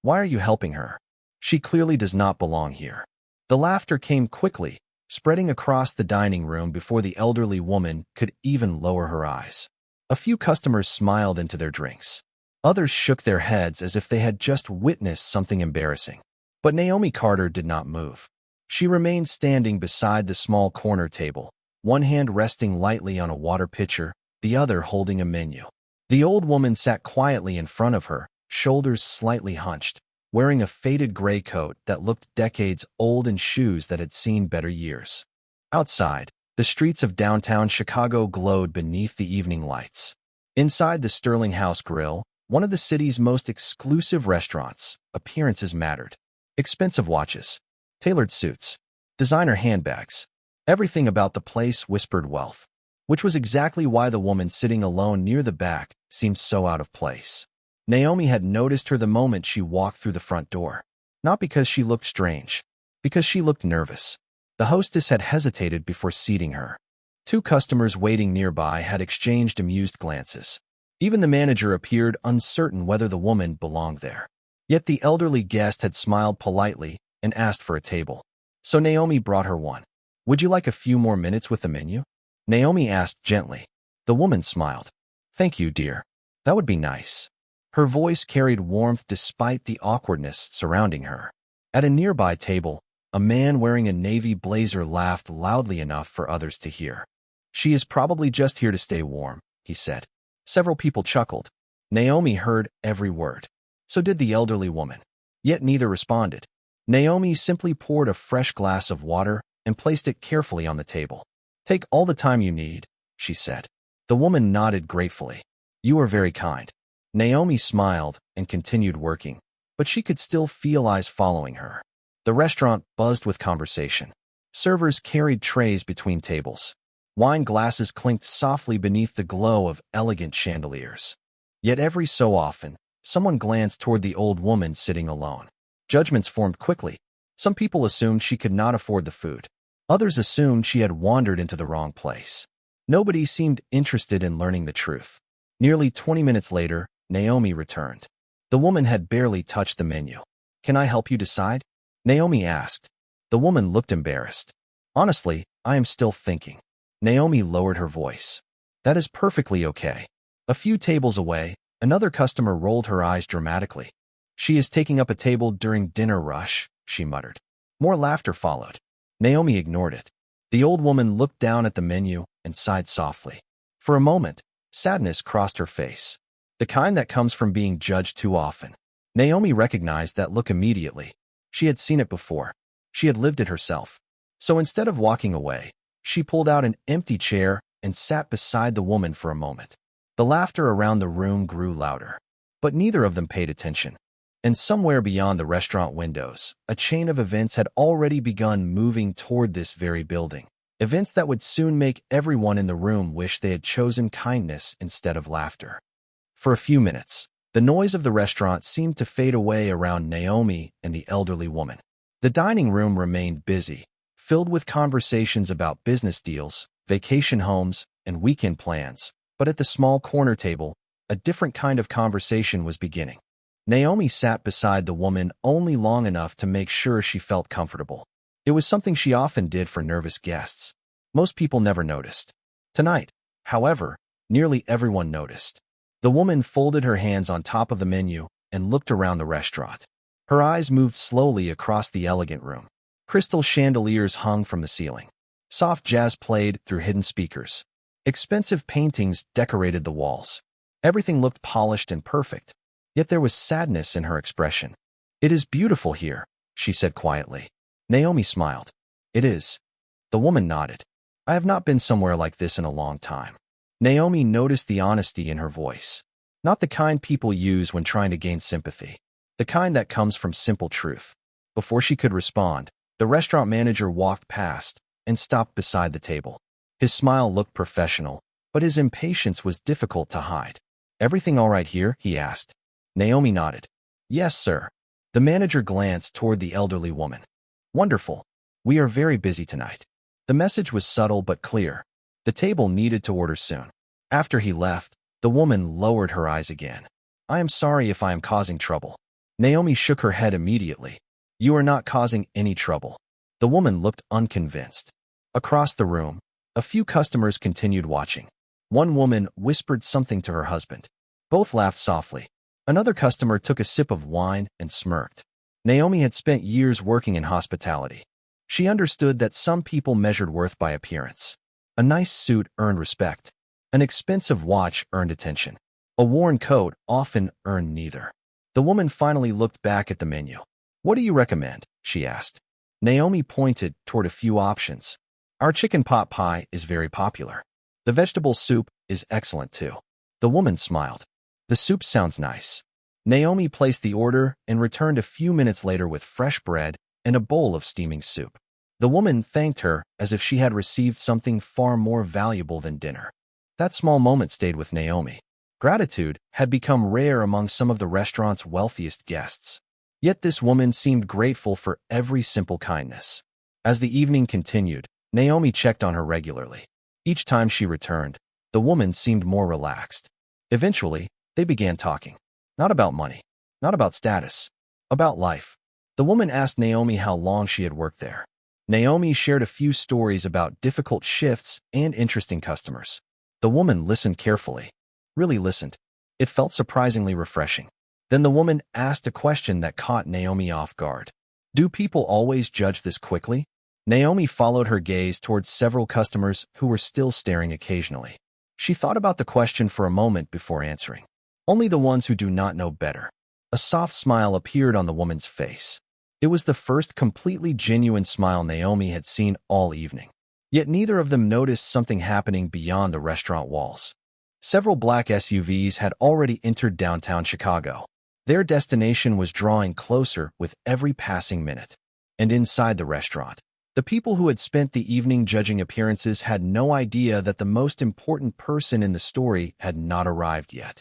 Why are you helping her? She clearly does not belong here. The laughter came quickly, spreading across the dining room before the elderly woman could even lower her eyes. A few customers smiled into their drinks. Others shook their heads as if they had just witnessed something embarrassing. But Naomi Carter did not move. She remained standing beside the small corner table, one hand resting lightly on a water pitcher, the other holding a menu. The old woman sat quietly in front of her, shoulders slightly hunched, wearing a faded gray coat that looked decades old and shoes that had seen better years. Outside, the streets of downtown Chicago glowed beneath the evening lights. Inside the Sterling House Grill, one of the city's most exclusive restaurants, appearances mattered. Expensive watches, tailored suits, designer handbags. Everything about the place whispered wealth, which was exactly why the woman sitting alone near the back seemed so out of place. Naomi had noticed her the moment she walked through the front door. Not because she looked strange, because she looked nervous. The hostess had hesitated before seating her. Two customers waiting nearby had exchanged amused glances. Even the manager appeared uncertain whether the woman belonged there. Yet the elderly guest had smiled politely and asked for a table. So Naomi brought her one. Would you like a few more minutes with the menu? Naomi asked gently. The woman smiled. Thank you, dear. That would be nice. Her voice carried warmth despite the awkwardness surrounding her. At a nearby table, a man wearing a navy blazer laughed loudly enough for others to hear. She is probably just here to stay warm, he said. Several people chuckled. Naomi heard every word. So did the elderly woman. Yet neither responded. Naomi simply poured a fresh glass of water and placed it carefully on the table. Take all the time you need, she said. The woman nodded gratefully. You are very kind. Naomi smiled and continued working, but she could still feel eyes following her. The restaurant buzzed with conversation. Servers carried trays between tables. Wine glasses clinked softly beneath the glow of elegant chandeliers. Yet every so often, someone glanced toward the old woman sitting alone. Judgments formed quickly. Some people assumed she could not afford the food. Others assumed she had wandered into the wrong place. Nobody seemed interested in learning the truth. Nearly 20 minutes later, Naomi returned. The woman had barely touched the menu. Can I help you decide? Naomi asked. The woman looked embarrassed. Honestly, I am still thinking. Naomi lowered her voice. That is perfectly okay. A few tables away, another customer rolled her eyes dramatically. She is taking up a table during dinner rush, she muttered. More laughter followed. Naomi ignored it. The old woman looked down at the menu and sighed softly. For a moment, sadness crossed her face. The kind that comes from being judged too often. Naomi recognized that look immediately. She had seen it before. She had lived it herself. So instead of walking away, she pulled out an empty chair and sat beside the woman for a moment. The laughter around the room grew louder. But neither of them paid attention. And somewhere beyond the restaurant windows, a chain of events had already begun moving toward this very building. Events that would soon make everyone in the room wish they had chosen kindness instead of laughter. For a few minutes, the noise of the restaurant seemed to fade away around Naomi and the elderly woman. The dining room remained busy, filled with conversations about business deals, vacation homes, and weekend plans. But at the small corner table, a different kind of conversation was beginning. Naomi sat beside the woman only long enough to make sure she felt comfortable. It was something she often did for nervous guests. Most people never noticed. Tonight, however, nearly everyone noticed. The woman folded her hands on top of the menu and looked around the restaurant. Her eyes moved slowly across the elegant room. Crystal chandeliers hung from the ceiling. Soft jazz played through hidden speakers. Expensive paintings decorated the walls. Everything looked polished and perfect. Yet there was sadness in her expression. It is beautiful here, she said quietly. Naomi smiled. It is. The woman nodded. I have not been somewhere like this in a long time. Naomi noticed the honesty in her voice. Not the kind people use when trying to gain sympathy. The kind that comes from simple truth. Before she could respond, the restaurant manager walked past and stopped beside the table. His smile looked professional, but his impatience was difficult to hide. Everything all right here? He asked. Naomi nodded. Yes, sir. The manager glanced toward the elderly woman. Wonderful. We are very busy tonight. The message was subtle but clear. The table needed to order soon. After he left, the woman lowered her eyes again. I am sorry if I am causing trouble. Naomi shook her head immediately. You are not causing any trouble. The woman looked unconvinced. Across the room, a few customers continued watching. One woman whispered something to her husband. Both laughed softly. Another customer took a sip of wine and smirked. Naomi had spent years working in hospitality. She understood that some people measured worth by appearance. A nice suit earned respect. An expensive watch earned attention. A worn coat often earned neither. The woman finally looked back at the menu. What do you recommend? She asked. Naomi pointed toward a few options. Our chicken pot pie is very popular. The vegetable soup is excellent too. The woman smiled. The soup sounds nice. Naomi placed the order and returned a few minutes later with fresh bread and a bowl of steaming soup. The woman thanked her as if she had received something far more valuable than dinner. That small moment stayed with Naomi. Gratitude had become rare among some of the restaurant's wealthiest guests. Yet this woman seemed grateful for every simple kindness. As the evening continued, Naomi checked on her regularly. Each time she returned, the woman seemed more relaxed. Eventually, they began talking. Not about money, not about status, about life. The woman asked Naomi how long she had worked there. Naomi shared a few stories about difficult shifts and interesting customers. The woman listened carefully. Really listened. It felt surprisingly refreshing. Then the woman asked a question that caught Naomi off guard. Do people always judge this quickly? Naomi followed her gaze towards several customers who were still staring occasionally. She thought about the question for a moment before answering. Only the ones who do not know better. A soft smile appeared on the woman's face. It was the first completely genuine smile Naomi had seen all evening. Yet neither of them noticed something happening beyond the restaurant walls. Several black SUVs had already entered downtown Chicago. Their destination was drawing closer with every passing minute. And inside the restaurant, the people who had spent the evening judging appearances had no idea that the most important person in the story had not arrived yet.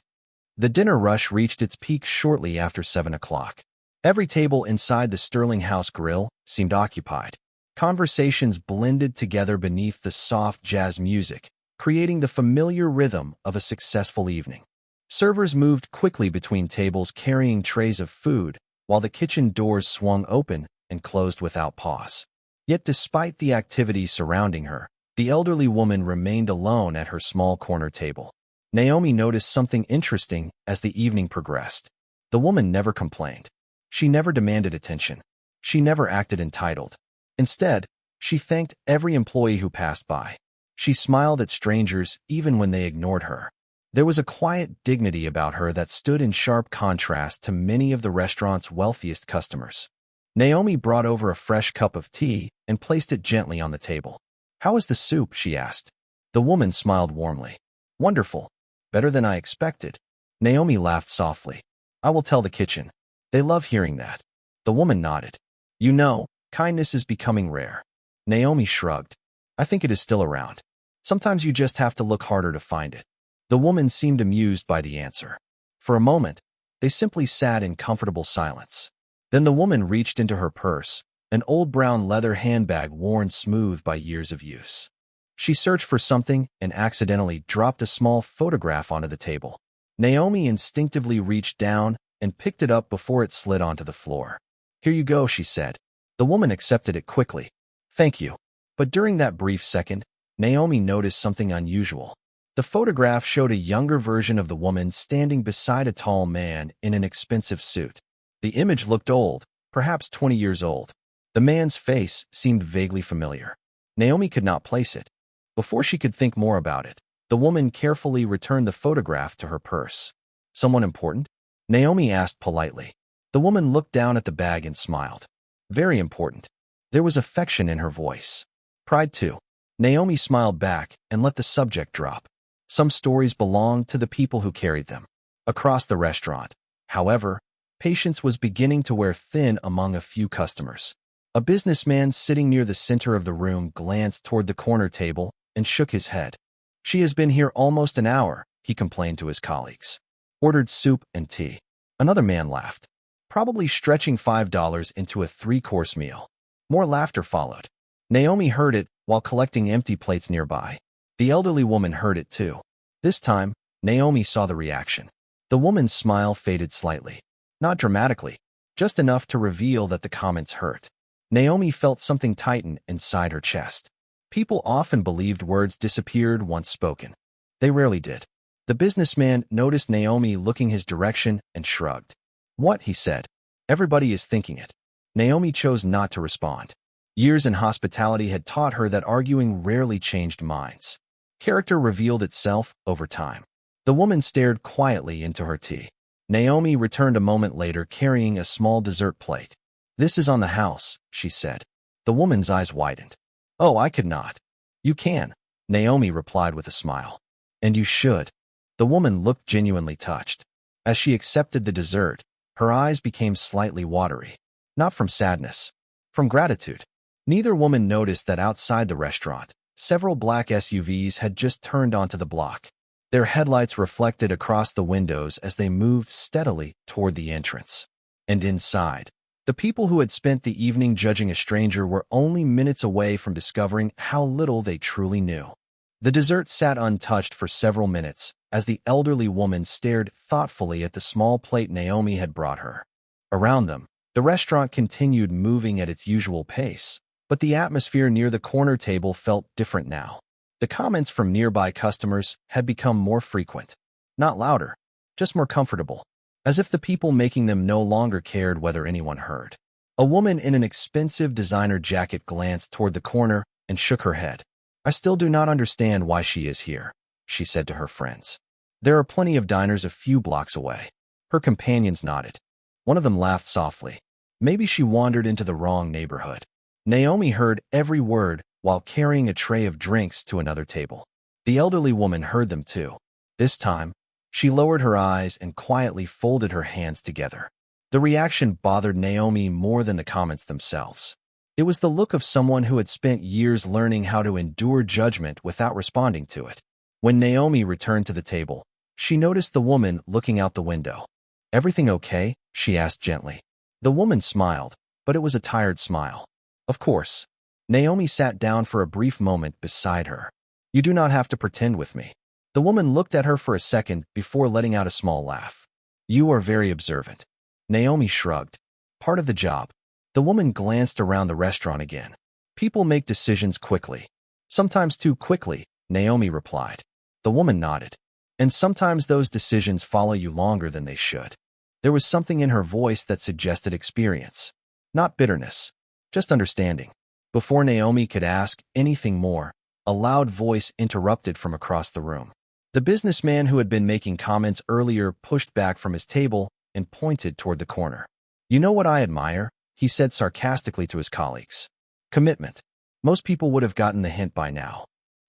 The dinner rush reached its peak shortly after 7 o'clock. Every table inside the Sterling House Grill seemed occupied. Conversations blended together beneath the soft jazz music, creating the familiar rhythm of a successful evening. Servers moved quickly between tables carrying trays of food, while the kitchen doors swung open and closed without pause. Yet despite the activity surrounding her, the elderly woman remained alone at her small corner table. Naomi noticed something interesting as the evening progressed. The woman never complained. She never demanded attention. She never acted entitled. Instead, she thanked every employee who passed by. She smiled at strangers even when they ignored her. There was a quiet dignity about her that stood in sharp contrast to many of the restaurant's wealthiest customers. Naomi brought over a fresh cup of tea and placed it gently on the table. How is the soup? She asked. The woman smiled warmly. Wonderful. Better than I expected. Naomi laughed softly. I will tell the kitchen. They love hearing that. The woman nodded. You know, kindness is becoming rare. Naomi shrugged. I think it is still around. Sometimes you just have to look harder to find it. The woman seemed amused by the answer. For a moment, they simply sat in comfortable silence. Then the woman reached into her purse, an old brown leather handbag worn smooth by years of use. She searched for something and accidentally dropped a small photograph onto the table. Naomi instinctively reached down and picked it up before it slid onto the floor. Here you go, she said. The woman accepted it quickly. Thank you. But during that brief second, Naomi noticed something unusual. The photograph showed a younger version of the woman standing beside a tall man in an expensive suit. The image looked old, perhaps 20 years old. The man's face seemed vaguely familiar. Naomi could not place it. Before she could think more about it, the woman carefully returned the photograph to her purse. Someone important? Naomi asked politely. The woman looked down at the bag and smiled. Very important. There was affection in her voice. Pride too. Naomi smiled back and let the subject drop. Some stories belonged to the people who carried them. Across the restaurant, however, patience was beginning to wear thin among a few customers. A businessman sitting near the center of the room glanced toward the corner table and shook his head. She has been here almost an hour, he complained to his colleagues. Ordered soup and tea. Another man laughed, probably stretching $5 into a 3-course meal. More laughter followed. Naomi heard it while collecting empty plates nearby. The elderly woman heard it too. This time, Naomi saw the reaction. The woman's smile faded slightly. Not dramatically, just enough to reveal that the comments hurt. Naomi felt something tighten inside her chest. People often believed words disappeared once spoken. They rarely did. The businessman noticed Naomi looking his direction and shrugged. "What?" he said. "Everybody is thinking it." Naomi chose not to respond. Years in hospitality had taught her that arguing rarely changed minds. Character revealed itself over time. The woman stared quietly into her tea. Naomi returned a moment later carrying a small dessert plate. "This is on the house," she said. The woman's eyes widened. "Oh, I could not." "You can," Naomi replied with a smile. "And you should." The woman looked genuinely touched. As she accepted the dessert, her eyes became slightly watery. Not from sadness, from gratitude. Neither woman noticed that outside the restaurant, several black SUVs had just turned onto the block. Their headlights reflected across the windows as they moved steadily toward the entrance. And inside, the people who had spent the evening judging a stranger were only minutes away from discovering how little they truly knew. The dessert sat untouched for several minutes as the elderly woman stared thoughtfully at the small plate Naomi had brought her. Around them, the restaurant continued moving at its usual pace, but the atmosphere near the corner table felt different now. The comments from nearby customers had become more frequent. Not louder, just more comfortable, as if the people making them no longer cared whether anyone heard. A woman in an expensive designer jacket glanced toward the corner and shook her head. "I still do not understand why she is here," she said to her friends. "There are plenty of diners a few blocks away." Her companions nodded. One of them laughed softly. Maybe she wandered into the wrong neighborhood. Naomi heard every word while carrying a tray of drinks to another table. The elderly woman heard them too. This time, she lowered her eyes and quietly folded her hands together. The reaction bothered Naomi more than the comments themselves. It was the look of someone who had spent years learning how to endure judgment without responding to it. When Naomi returned to the table, she noticed the woman looking out the window. "Everything okay?" she asked gently. The woman smiled, but it was a tired smile. "Of course." Naomi sat down for a brief moment beside her. "You do not have to pretend with me." The woman looked at her for a second before letting out a small laugh. "You are very observant." Naomi shrugged. "Part of the job." The woman glanced around the restaurant again. "People make decisions quickly." "Sometimes too quickly," Naomi replied. The woman nodded. "And sometimes those decisions follow you longer than they should." There was something in her voice that suggested experience. Not bitterness, just understanding. Before Naomi could ask anything more, a loud voice interrupted from across the room. The businessman who had been making comments earlier pushed back from his table and pointed toward the corner. "You know what I admire?" he said sarcastically to his colleagues. "Commitment." Most people would have gotten the hint by now.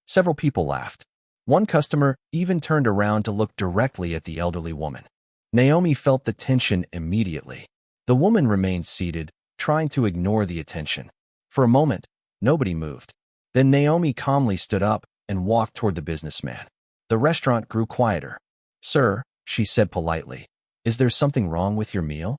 Several people laughed. One customer even turned around to look directly at the elderly woman. Naomi felt the tension immediately. The woman remained seated, trying to ignore the attention. For a moment, nobody moved. Then Naomi calmly stood up and walked toward the businessman. The restaurant grew quieter. "Sir," she said politely, "is there something wrong with your meal?"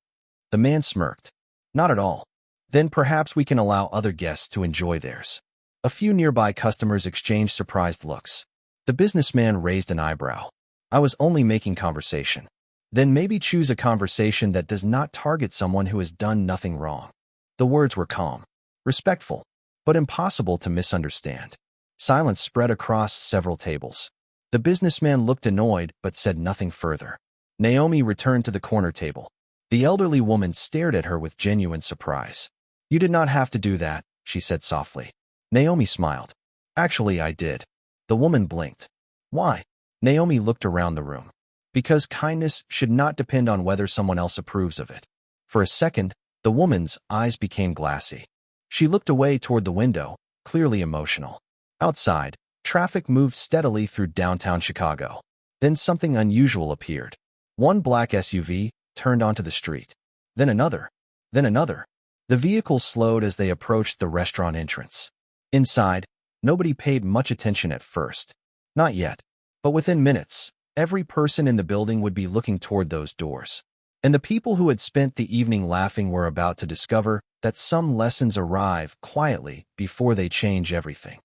The man smirked. "Not at all." "Then perhaps we can allow other guests to enjoy theirs." A few nearby customers exchanged surprised looks. The businessman raised an eyebrow. "I was only making conversation." "Then maybe choose a conversation that does not target someone who has done nothing wrong." The words were calm, respectful, but impossible to misunderstand. Silence spread across several tables. The businessman looked annoyed but said nothing further. Naomi returned to the corner table. The elderly woman stared at her with genuine surprise. "You did not have to do that," she said softly. Naomi smiled. "Actually, I did." The woman blinked. "Why?" Naomi looked around the room. "Because kindness should not depend on whether someone else approves of it." For a second, the woman's eyes became glassy. She looked away toward the window, clearly emotional. Outside, traffic moved steadily through downtown Chicago. Then something unusual appeared. One black SUV turned onto the street. Then another. Then another. The vehicles slowed as they approached the restaurant entrance. Inside, nobody paid much attention at first. Not yet. But within minutes, every person in the building would be looking toward those doors. And the people who had spent the evening laughing were about to discover that some lessons arrive quietly before they change everything.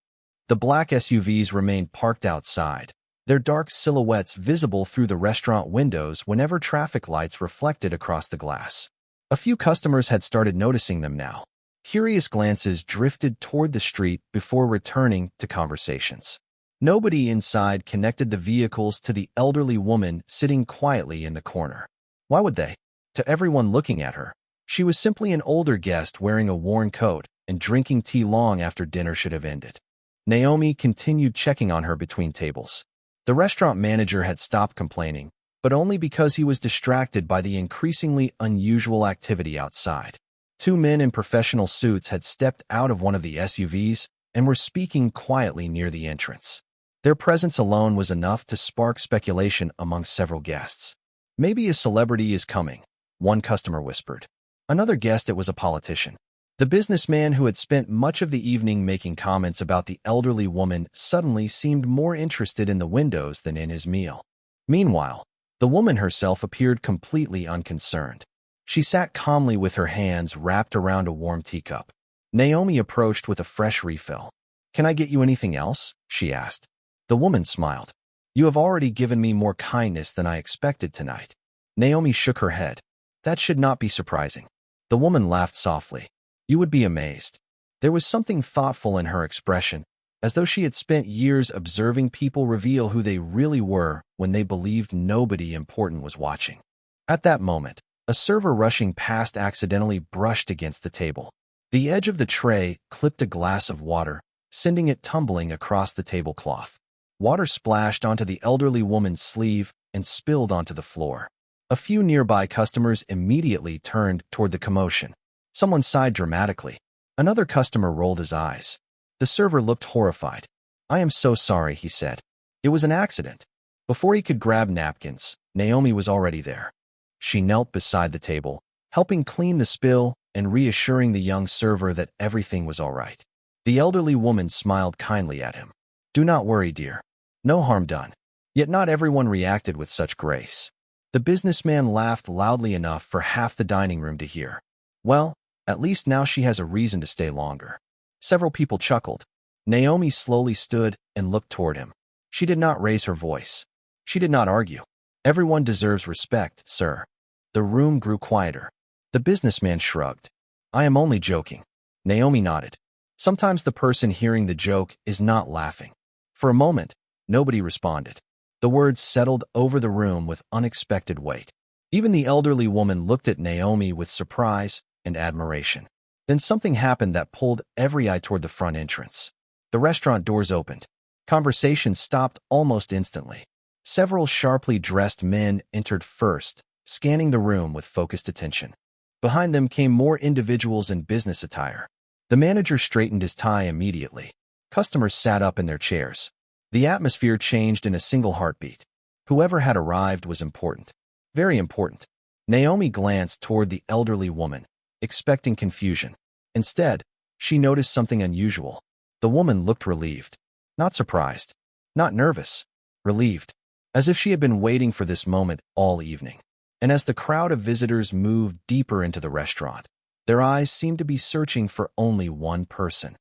The black SUVs remained parked outside, their dark silhouettes visible through the restaurant windows whenever traffic lights reflected across the glass. A few customers had started noticing them now. Curious glances drifted toward the street before returning to conversations. Nobody inside connected the vehicles to the elderly woman sitting quietly in the corner. Why would they? To everyone looking at her, she was simply an older guest wearing a worn coat and drinking tea long after dinner should have ended. Naomi continued checking on her between tables. The restaurant manager had stopped complaining, but only because he was distracted by the increasingly unusual activity outside. Two men in professional suits had stepped out of one of the SUVs and were speaking quietly near the entrance. Their presence alone was enough to spark speculation among several guests. "Maybe a celebrity is coming," one customer whispered. Another guessed it was a politician. The businessman who had spent much of the evening making comments about the elderly woman suddenly seemed more interested in the windows than in his meal. Meanwhile, the woman herself appeared completely unconcerned. She sat calmly with her hands wrapped around a warm teacup. Naomi approached with a fresh refill. "Can I get you anything else?" she asked. The woman smiled. "You have already given me more kindness than I expected tonight." Naomi shook her head. "That should not be surprising." The woman laughed softly. "You would be amazed." There was something thoughtful in her expression, as though she had spent years observing people reveal who they really were when they believed nobody important was watching. At that moment, a server rushing past accidentally brushed against the table. The edge of the tray clipped a glass of water, sending it tumbling across the tablecloth. Water splashed onto the elderly woman's sleeve and spilled onto the floor. A few nearby customers immediately turned toward the commotion. Someone sighed dramatically. Another customer rolled his eyes. The server looked horrified. "I am so sorry," he said. "It was an accident." Before he could grab napkins, Naomi was already there. She knelt beside the table, helping clean the spill and reassuring the young server that everything was all right. The elderly woman smiled kindly at him. "Do not worry, dear. No harm done." Yet not everyone reacted with such grace. The businessman laughed loudly enough for half the dining room to hear. "Well, at least now she has a reason to stay longer." Several people chuckled. Naomi slowly stood and looked toward him. She did not raise her voice. She did not argue. "Everyone deserves respect, sir." The room grew quieter. The businessman shrugged. "I am only joking." Naomi nodded. Sometimes the person hearing the joke is not laughing. For a moment, nobody responded. The words settled over the room with unexpected weight. Even the elderly woman looked at Naomi with surprise and admiration. Then something happened that pulled every eye toward the front entrance. The restaurant doors opened. Conversation stopped almost instantly. Several sharply dressed men entered first, scanning the room with focused attention. Behind them came more individuals in business attire. The manager straightened his tie immediately. Customers sat up in their chairs. The atmosphere changed in a single heartbeat. Whoever had arrived was important. Very important. Naomi glanced toward the elderly woman, expecting confusion. Instead, she noticed something unusual. The woman looked relieved. Not surprised. Not nervous. Relieved. As if she had been waiting for this moment all evening. And as the crowd of visitors moved deeper into the restaurant, their eyes seemed to be searching for only one person.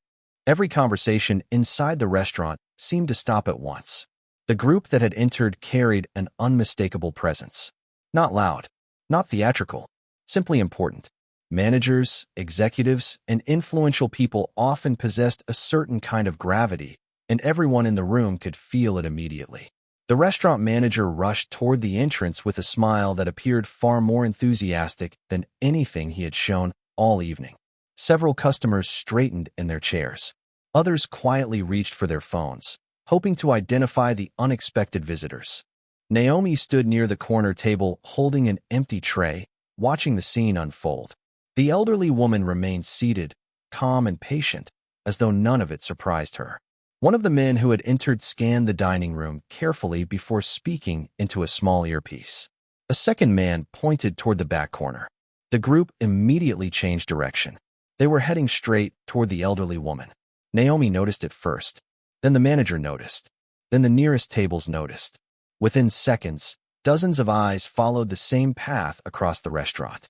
Every conversation inside the restaurant seemed to stop at once. The group that had entered carried an unmistakable presence. Not loud, not theatrical, simply important. Managers, executives, and influential people often possessed a certain kind of gravity, and everyone in the room could feel it immediately. The restaurant manager rushed toward the entrance with a smile that appeared far more enthusiastic than anything he had shown all evening. Several customers straightened in their chairs. Others quietly reached for their phones, hoping to identify the unexpected visitors. Naomi stood near the corner table holding an empty tray, watching the scene unfold. The elderly woman remained seated, calm and patient, as though none of it surprised her. One of the men who had entered scanned the dining room carefully before speaking into a small earpiece. A second man pointed toward the back corner. The group immediately changed direction. They were heading straight toward the elderly woman. Naomi noticed it first. Then the manager noticed. Then the nearest tables noticed. Within seconds, dozens of eyes followed the same path across the restaurant.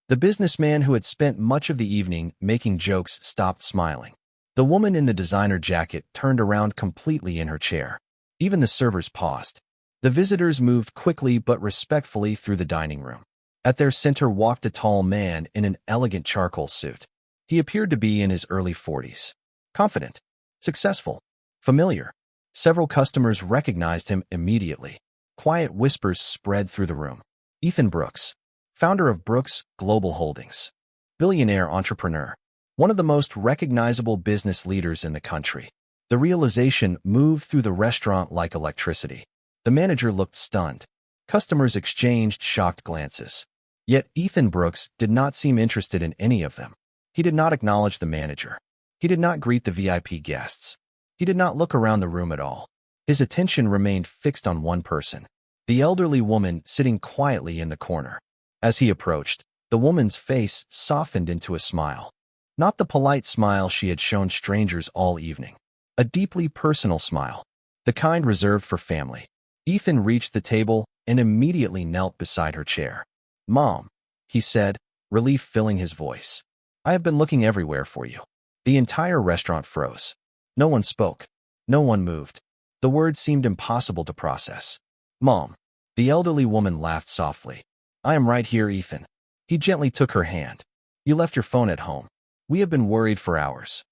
The businessman who had spent much of the evening making jokes stopped smiling. The woman in the designer jacket turned around completely in her chair. Even the servers paused. The visitors moved quickly but respectfully through the dining room. At their center walked a tall man in an elegant charcoal suit. He appeared to be in his early 40s. Confident, successful, familiar. Several customers recognized him immediately. Quiet whispers spread through the room. Ethan Brooks, founder of Brooks Global Holdings. Billionaire entrepreneur. One of the most recognizable business leaders in the country. The realization moved through the restaurant like electricity. The manager looked stunned. Customers exchanged shocked glances. Yet Ethan Brooks did not seem interested in any of them. He did not acknowledge the manager. He did not greet the VIP guests. He did not look around the room at all. His attention remained fixed on one person, the elderly woman sitting quietly in the corner. As he approached, the woman's face softened into a smile. Not the polite smile she had shown strangers all evening. A deeply personal smile, the kind reserved for family. Ethan reached the table and immediately knelt beside her chair. "Mom," he said, relief filling his voice. "I have been looking everywhere for you." The entire restaurant froze. No one spoke. No one moved. The words seemed impossible to process. "Mom." The elderly woman laughed softly. "I am right here, Ethan." He gently took her hand. "You left your phone at home. We have been worried for hours."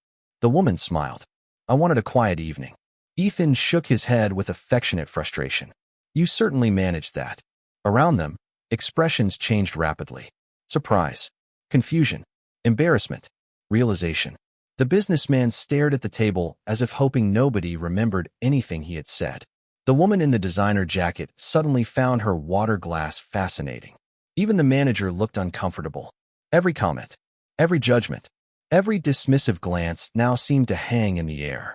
The woman smiled. "I wanted a quiet evening." Ethan shook his head with affectionate frustration. "You certainly managed that." Around them, expressions changed rapidly. Surprise, confusion, embarrassment, realization. The businessman stared at the table as if hoping nobody remembered anything he had said. The woman in the designer jacket suddenly found her water glass fascinating. Even the manager looked uncomfortable. Every comment, every judgment, every dismissive glance now seemed to hang in the air.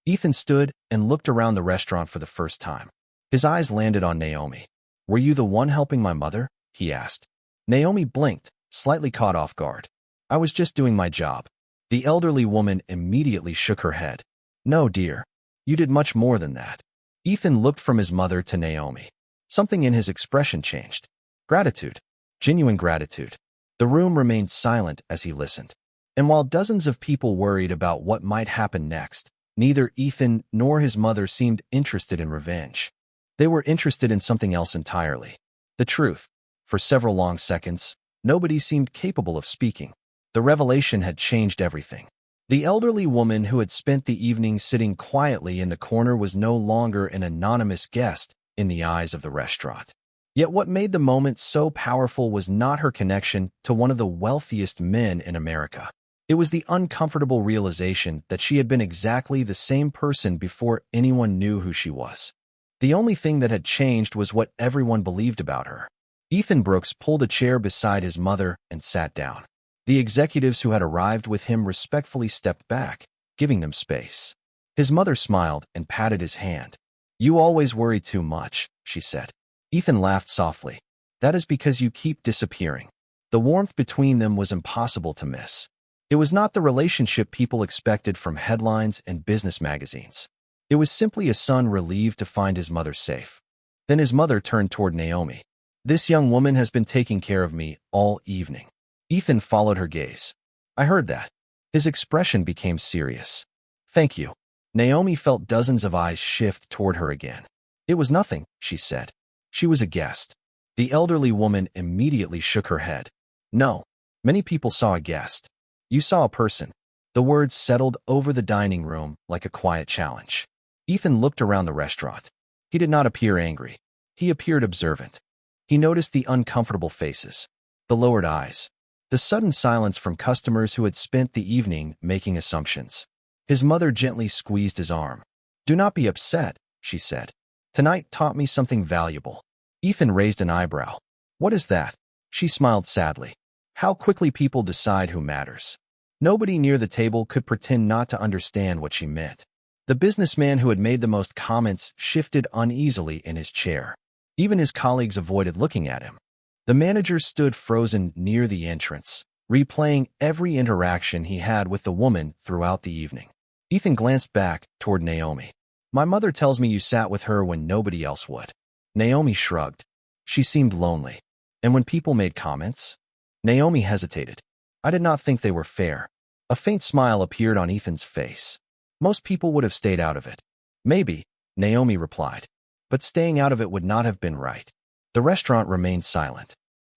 Ethan stood and looked around the restaurant for the first time. His eyes landed on Naomi. "Were you the one helping my mother?" he asked. Naomi blinked, slightly caught off guard. "I was just doing my job." The elderly woman immediately shook her head. "No, dear. You did much more than that." Ethan looked from his mother to Naomi. Something in his expression changed. Gratitude. Genuine gratitude. The room remained silent as he listened. And while dozens of people worried about what might happen next, neither Ethan nor his mother seemed interested in revenge. They were interested in something else entirely. The truth. For several long seconds, nobody seemed capable of speaking. The revelation had changed everything. The elderly woman who had spent the evening sitting quietly in the corner was no longer an anonymous guest in the eyes of the restaurant. Yet what made the moment so powerful was not her connection to one of the wealthiest men in America. It was the uncomfortable realization that she had been exactly the same person before anyone knew who she was. The only thing that had changed was what everyone believed about her. Ethan Brooks pulled a chair beside his mother and sat down. The executives who had arrived with him respectfully stepped back, giving them space. His mother smiled and patted his hand. "You always worry too much," she said. Ethan laughed softly. "That is because you keep disappearing." The warmth between them was impossible to miss. It was not the relationship people expected from headlines and business magazines. It was simply a son relieved to find his mother safe. Then his mother turned toward Naomi. "This young woman has been taking care of me all evening." Ethan followed her gaze. "I heard that." His expression became serious. "Thank you." Naomi felt dozens of eyes shift toward her again. "It was nothing," she said. "She was a guest." The elderly woman immediately shook her head. "No, many people saw a guest. You saw a person." The words settled over the dining room like a quiet challenge. Ethan looked around the restaurant. He did not appear angry. He appeared observant. He noticed the uncomfortable faces, the lowered eyes, the sudden silence from customers who had spent the evening making assumptions. His mother gently squeezed his arm. "Do not be upset," she said. "Tonight taught me something valuable." Ethan raised an eyebrow. "What is that?" She smiled sadly. "How quickly people decide who matters." Nobody near the table could pretend not to understand what she meant. The businessman who had made the most comments shifted uneasily in his chair. Even his colleagues avoided looking at him. The manager stood frozen near the entrance, replaying every interaction he had with the woman throughout the evening. Ethan glanced back toward Naomi. "My mother tells me you sat with her when nobody else would." Naomi shrugged. She seemed lonely. "And when people made comments?" Naomi hesitated. "I did not think they were fair." A faint smile appeared on Ethan's face. "Most people would have stayed out of it." "Maybe," Naomi replied. "But staying out of it would not have been right." The restaurant remained silent.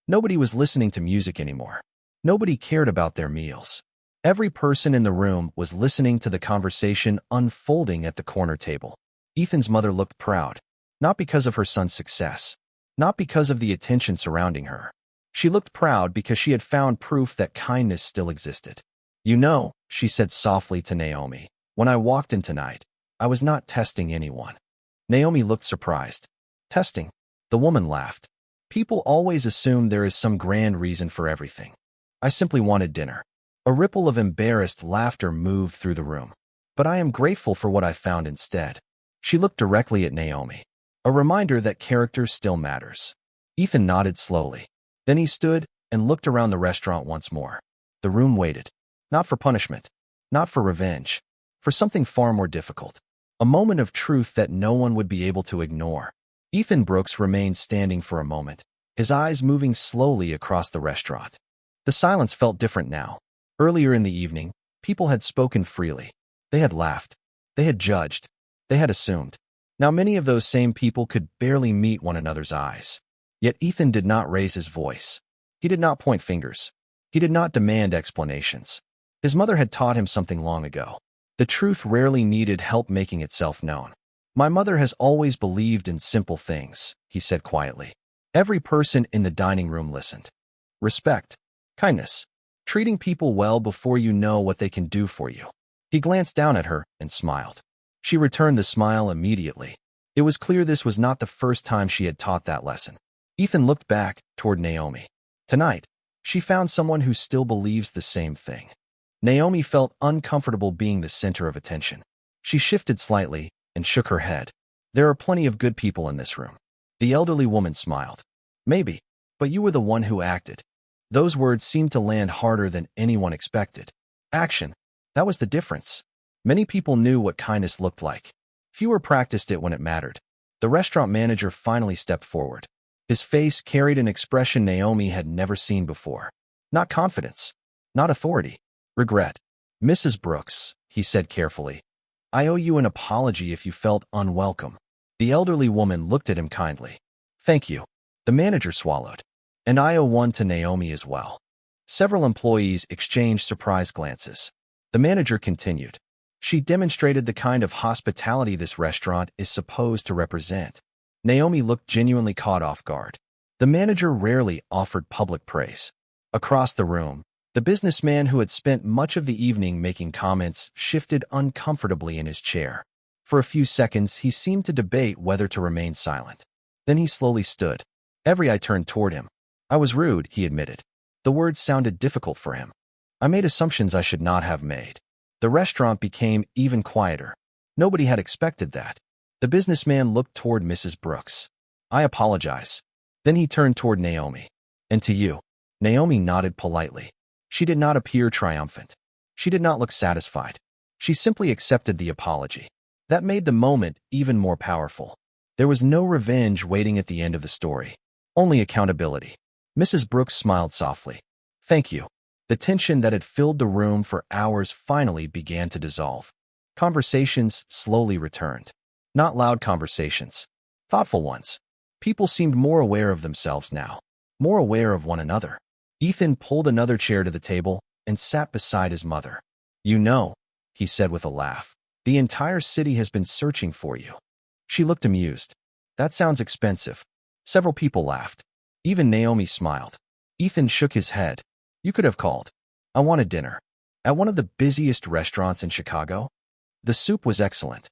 Nobody was listening to music anymore. Nobody cared about their meals. Every person in the room was listening to the conversation unfolding at the corner table. Ethan's mother looked proud, not because of her son's success, not because of the attention surrounding her. She looked proud because she had found proof that kindness still existed. "You know," she said softly to Naomi, "when I walked in tonight, I was not testing anyone." Naomi looked surprised. "Testing?" The woman laughed. "People always assume there is some grand reason for everything. I simply wanted dinner." A ripple of embarrassed laughter moved through the room. "But I am grateful for what I found instead." She looked directly at Naomi. A reminder that character still matters. Ethan nodded slowly. Then he stood and looked around the restaurant once more. The room waited. Not for punishment. Not for revenge. For something far more difficult. A moment of truth that no one would be able to ignore. Ethan Brooks remained standing for a moment, his eyes moving slowly across the restaurant. The silence felt different now. Earlier in the evening, people had spoken freely. They had laughed. They had judged. They had assumed. Now many of those same people could barely meet one another's eyes. Yet Ethan did not raise his voice. He did not point fingers. He did not demand explanations. His mother had taught him something long ago. The truth rarely needed help making itself known. "My mother has always believed in simple things," he said quietly. Every person in the dining room listened. Respect. Kindness. Treating people well before you know what they can do for you. He glanced down at her and smiled. She returned the smile immediately. It was clear this was not the first time she had taught that lesson. Ethan looked back toward Naomi. Tonight, she found someone who still believes the same thing. Naomi felt uncomfortable being the center of attention. She shifted slightly and shook her head. "There are plenty of good people in this room." The elderly woman smiled. "Maybe, but you were the one who acted." Those words seemed to land harder than anyone expected. Action. That was the difference. Many people knew what kindness looked like. Fewer practiced it when it mattered. The restaurant manager finally stepped forward. His face carried an expression Naomi had never seen before. Not confidence. Not authority. Regret. "Mrs. Brooks," he said carefully, "I owe you an apology if you felt unwelcome." The elderly woman looked at him kindly. "Thank you." The manager swallowed. "And I owe one to Naomi as well." Several employees exchanged surprised glances. The manager continued. "She demonstrated the kind of hospitality this restaurant is supposed to represent." Naomi looked genuinely caught off guard. The manager rarely offered public praise. Across the room, the businessman who had spent much of the evening making comments shifted uncomfortably in his chair. For a few seconds, he seemed to debate whether to remain silent. Then he slowly stood. Every eye turned toward him. "I was rude," he admitted. The words sounded difficult for him. "I made assumptions I should not have made." The restaurant became even quieter. Nobody had expected that. The businessman looked toward Mrs. Brooks. "I apologize." Then he turned toward Naomi. "And to you." Naomi nodded politely. She did not appear triumphant. She did not look satisfied. She simply accepted the apology. That made the moment even more powerful. There was no revenge waiting at the end of the story. Only accountability. Mrs. Brooks smiled softly. "Thank you." The tension that had filled the room for hours finally began to dissolve. Conversations slowly returned. Not loud conversations. Thoughtful ones. People seemed more aware of themselves now. More aware of one another. Ethan pulled another chair to the table and sat beside his mother. "You know," he said with a laugh, "the entire city has been searching for you." She looked amused. "That sounds expensive." Several people laughed. Even Naomi smiled. Ethan shook his head. "You could have called. I wanted dinner. At one of the busiest restaurants in Chicago." The soup was excellent.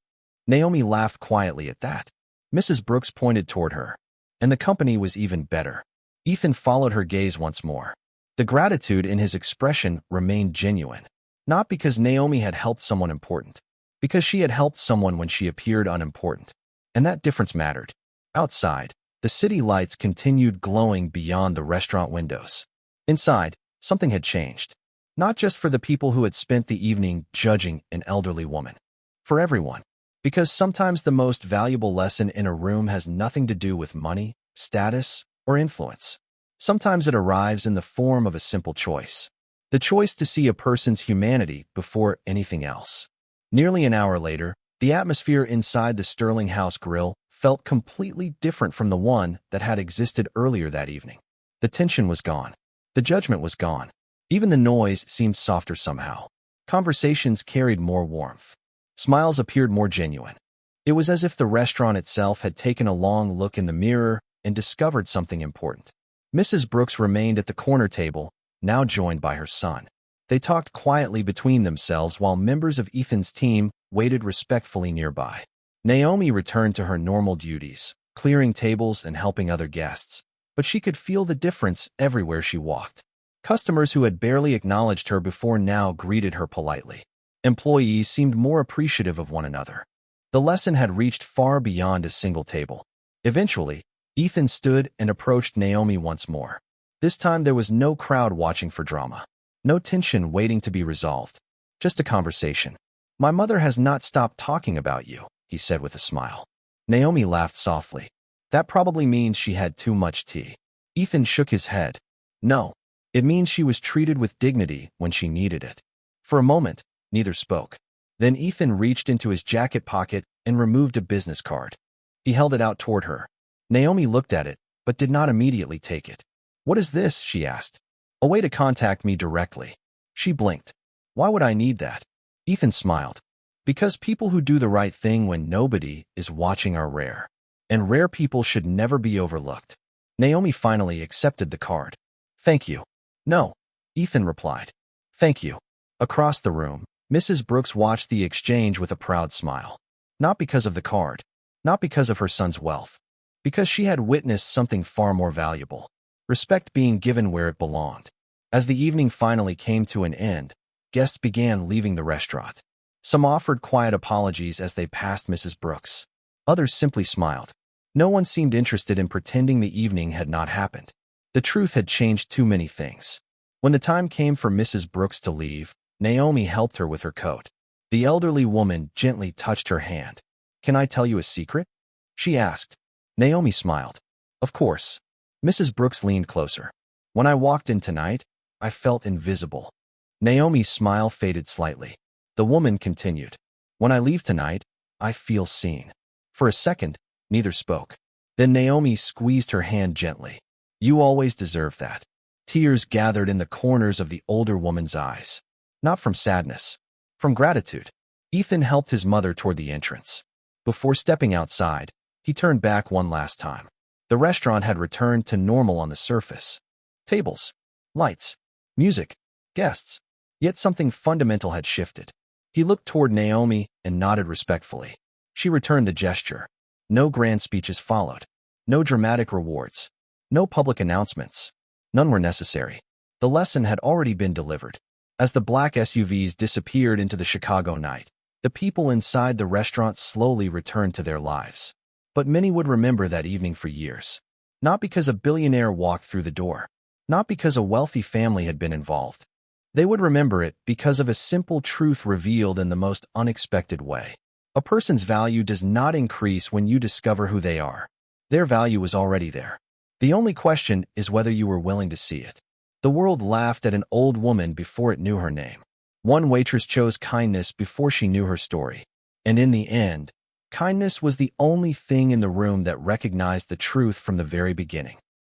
Naomi laughed quietly at that. Mrs. Brooks pointed toward her. "And the company was even better." Ethan followed her gaze once more. The gratitude in his expression remained genuine. Not because Naomi had helped someone important. Because she had helped someone when she appeared unimportant. And that difference mattered. Outside, the city lights continued glowing beyond the restaurant windows. Inside, something had changed. Not just for the people who had spent the evening judging an elderly woman. For everyone. Because sometimes the most valuable lesson in a room has nothing to do with money, status, or influence. Sometimes it arrives in the form of a simple choice. The choice to see a person's humanity before anything else. Nearly an hour later, the atmosphere inside the Sterling House Grill felt completely different from the one that had existed earlier that evening. The tension was gone. The judgment was gone. Even the noise seemed softer somehow. Conversations carried more warmth. Smiles appeared more genuine. It was as if the restaurant itself had taken a long look in the mirror and discovered something important. Mrs. Brooks remained at the corner table, now joined by her son. They talked quietly between themselves while members of Ethan's team waited respectfully nearby. Naomi returned to her normal duties, clearing tables and helping other guests, but she could feel the difference everywhere she walked. Customers who had barely acknowledged her before now greeted her politely. Employees seemed more appreciative of one another. The lesson had reached far beyond a single table. Eventually, Ethan stood and approached Naomi once more. This time there was no crowd watching for drama. No tension waiting to be resolved. Just a conversation. "My mother has not stopped talking about you," he said with a smile. Naomi laughed softly. "That probably means she had too much tea." Ethan shook his head. "No. It means she was treated with dignity when she needed it." For a moment, neither spoke. Then Ethan reached into his jacket pocket and removed a business card. He held it out toward her. Naomi looked at it, but did not immediately take it. "What is this?" she asked. "A way to contact me directly." She blinked. "Why would I need that?" Ethan smiled. "Because people who do the right thing when nobody is watching are rare. And rare people should never be overlooked." Naomi finally accepted the card. "Thank you." "No," Ethan replied. "Thank you." Across the room, Mrs. Brooks watched the exchange with a proud smile. Not because of the card, not because of her son's wealth, because she had witnessed something far more valuable. Respect being given where it belonged. As the evening finally came to an end, guests began leaving the restaurant. Some offered quiet apologies as they passed Mrs. Brooks. Others simply smiled. No one seemed interested in pretending the evening had not happened. The truth had changed too many things. When the time came for Mrs. Brooks to leave, Naomi helped her with her coat. The elderly woman gently touched her hand. "Can I tell you a secret?" she asked. Naomi smiled. "Of course." Mrs. Brooks leaned closer. "When I walked in tonight, I felt invisible." Naomi's smile faded slightly. The woman continued. "When I leave tonight, I feel seen." For a second, neither spoke. Then Naomi squeezed her hand gently. "You always deserve that." Tears gathered in the corners of the older woman's eyes. Not from sadness, from gratitude. Ethan helped his mother toward the entrance. Before stepping outside, he turned back one last time. The restaurant had returned to normal on the surface. Tables, lights, music, guests. Yet something fundamental had shifted. He looked toward Naomi and nodded respectfully. She returned the gesture. No grand speeches followed. No dramatic rewards. No public announcements. None were necessary. The lesson had already been delivered. As the black SUVs disappeared into the Chicago night, the people inside the restaurant slowly returned to their lives. But many would remember that evening for years. Not because a billionaire walked through the door. Not because a wealthy family had been involved. They would remember it because of a simple truth revealed in the most unexpected way. A person's value does not increase when you discover who they are. Their value was already there. The only question is whether you were willing to see it. The world laughed at an old woman before it knew her name. One waitress chose kindness before she knew her story. And in the end, kindness was the only thing in the room that recognized the truth from the very beginning.